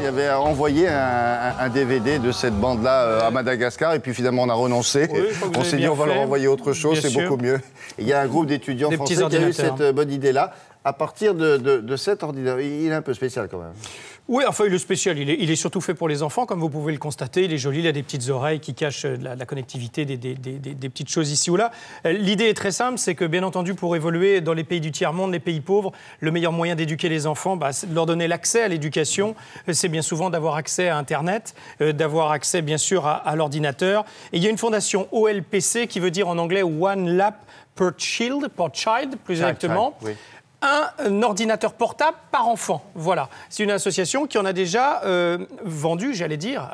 avait envoyé un DVD de cette bande-là à Madagascar et puis finalement on a renoncé. Oui, on s'est dit on va leur envoyer autre chose, c'est beaucoup mieux. Et il y a un groupe d'étudiants français qui a eu cette bonne idée-là à partir de cet ordinateur. Il est un peu spécial quand même. Oui, enfin, il est spécial. Il est surtout fait pour les enfants, comme vous pouvez le constater. Il est joli, il a des petites oreilles qui cachent la connectivité des petites choses ici ou là. L'idée est très simple, c'est que, bien entendu, pour évoluer dans les pays du tiers-monde, les pays pauvres, le meilleur moyen d'éduquer les enfants, c'est de leur donner l'accès à l'éducation. C'est bien souvent d'avoir accès à Internet, d'avoir accès, bien sûr, à l'ordinateur. Et il y a une fondation OLPC, qui veut dire en anglais One Lap per Child, plus exactement. Oui. Un ordinateur portable par enfant. Voilà. C'est une association qui en a déjà vendu, j'allais dire...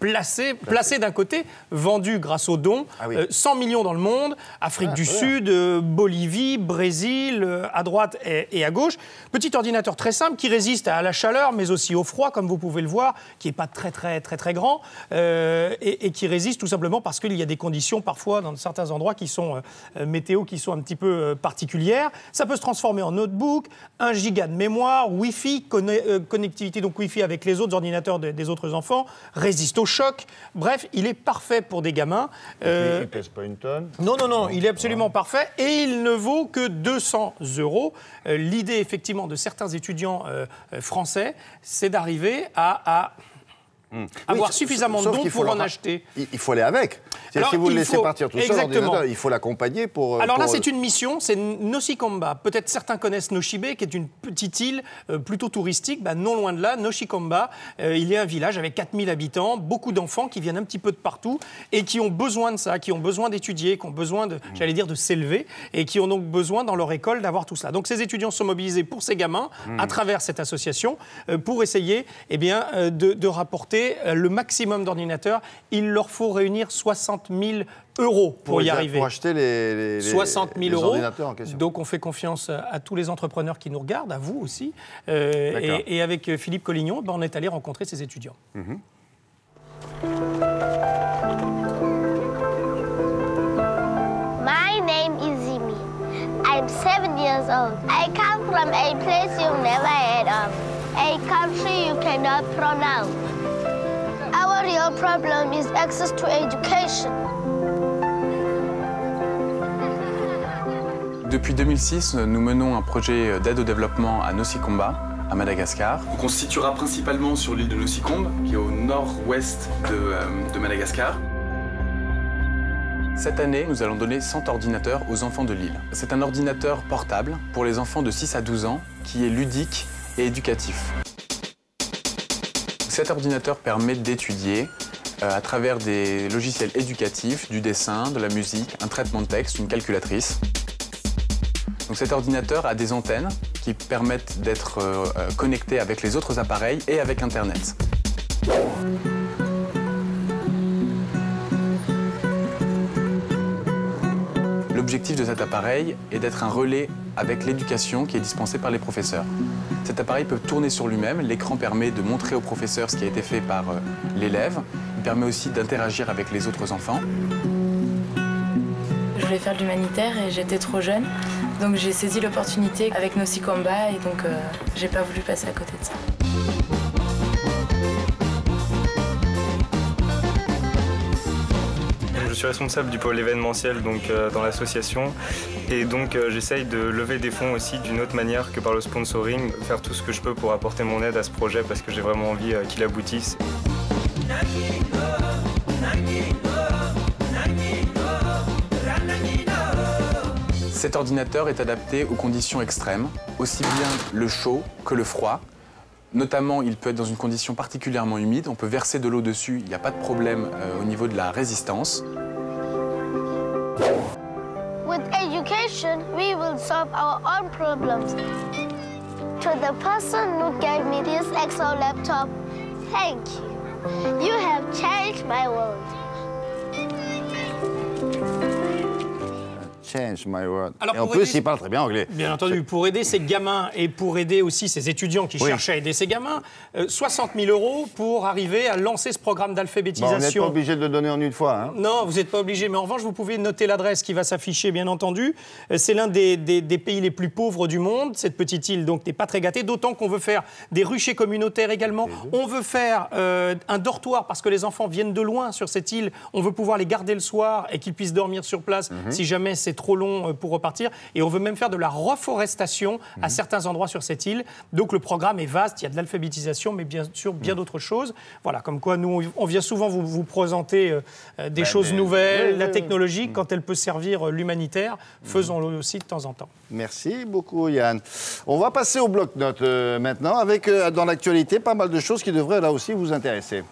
Placé d'un côté, vendu grâce aux dons, 100 millions dans le monde, Afrique du Sud, Bolivie, Brésil, à droite et à gauche. Petit ordinateur très simple qui résiste à la chaleur, mais aussi au froid, comme vous pouvez le voir, qui n'est pas très grand, et qui résiste tout simplement parce qu'il y a des conditions, parfois, dans certains endroits, qui sont météo, qui sont un petit peu particulières. Ça peut se transformer en notebook, 1 giga de mémoire, Wi-Fi, connectivité donc Wi-Fi avec les autres ordinateurs des autres enfants, résiste au choc. Bref, il est parfait pour des gamins. Il pèse pas une tonne. Non, il est absolument parfait et il ne vaut que 200 €. L'idée, effectivement, de certains étudiants français, c'est d'arriver à avoir suffisamment de dons pour en acheter. Il faut aller avec. Alors, si vous le laissez partir tout seul, il faut l'accompagner pour... Alors là, c'est une mission, c'est Nocikomba. Peut-être certains connaissent Noshibe, qui est une petite île plutôt touristique. Non loin de là, Nocikomba, il y a un village avec 4000 habitants, beaucoup d'enfants qui viennent un petit peu de partout et qui ont besoin de ça, qui ont besoin d'étudier, qui ont besoin de, j'allais dire, de s'élever et qui ont donc besoin dans leur école d'avoir tout ça. Donc ces étudiants sont mobilisés pour ces gamins à travers cette association pour essayer de rapporter le maximum d'ordinateurs. Il leur faut réunir 60 000 € pour y arriver. Pour acheter les 60 000 € ordinateurs en question. Donc on fait confiance à tous les entrepreneurs qui nous regardent, à vous aussi. Et avec Philippe Collignon, on est allé rencontrer ces étudiants. My name is Zimi. I'm 7 years old. I come from a place you've never heard of, a country you cannot pronounce. Our real problem is access to education. Depuis 2006, nous menons un projet d'aide au développement à Nocikomba, à Madagascar. On constituera principalement sur l'île de Nocikombe, qui est au nord-ouest de Madagascar. Cette année, nous allons donner 100 ordinateurs aux enfants de l'île. C'est un ordinateur portable pour les enfants de 6 à 12 ans qui est ludique et éducatif. Cet ordinateur permet d'étudier à travers des logiciels éducatifs, du dessin, de la musique, un traitement de texte, une calculatrice. Donc cet ordinateur a des antennes qui permettent d'être connecté avec les autres appareils et avec Internet. L'objectif de cet appareil est d'être un relais avec l'éducation qui est dispensée par les professeurs. Cet appareil peut tourner sur lui-même, l'écran permet de montrer au professeur ce qui a été fait par l'élève, il permet aussi d'interagir avec les autres enfants. Je voulais faire de l'humanitaire et j'étais trop jeune, donc j'ai saisi l'opportunité avec Nocikomba et donc j'ai pas voulu passer à côté de ça. Je suis responsable du pôle événementiel dans l'association et donc j'essaye de lever des fonds aussi d'une autre manière que par le sponsoring, faire tout ce que je peux pour apporter mon aide à ce projet parce que j'ai vraiment envie qu'il aboutisse. Cet ordinateur est adapté aux conditions extrêmes, aussi bien le chaud que le froid. Notamment, il peut être dans une condition particulièrement humide. On peut verser de l'eau dessus, il n'y a pas de problème au niveau de la résistance. With education, we will solve our own problems. To the person who gave me this Excel laptop, thank you. You have changed my world. change my world. Alors, et en plus, il parle très bien anglais. Bien entendu, pour aider ces gamins et pour aider aussi ces étudiants qui cherchent à aider ces gamins, 60 000 € pour arriver à lancer ce programme d'alphabétisation. Bon, vous n'êtes pas obligé de le donner en une fois. Hein. Non, vous n'êtes pas obligé, mais en revanche, vous pouvez noter l'adresse qui va s'afficher, bien entendu. C'est l'un des pays les plus pauvres du monde. Cette petite île, donc, n'est pas très gâtée, d'autant qu'on veut faire des ruchers communautaires également. On veut faire un dortoir parce que les enfants viennent de loin sur cette île. On veut pouvoir les garder le soir et qu'ils puissent dormir sur place si jamais c'est trop long pour repartir. Et on veut même faire de la reforestation à certains endroits sur cette île. Donc le programme est vaste, il y a de l'alphabétisation, mais bien sûr bien d'autres choses. Voilà, comme quoi nous, on vient souvent vous présenter des choses nouvelles, la technologie, quand elle peut servir l'humanitaire, faisons-le aussi de temps en temps. Merci beaucoup Yann. On va passer au bloc-notes maintenant, avec dans l'actualité pas mal de choses qui devraient là aussi vous intéresser.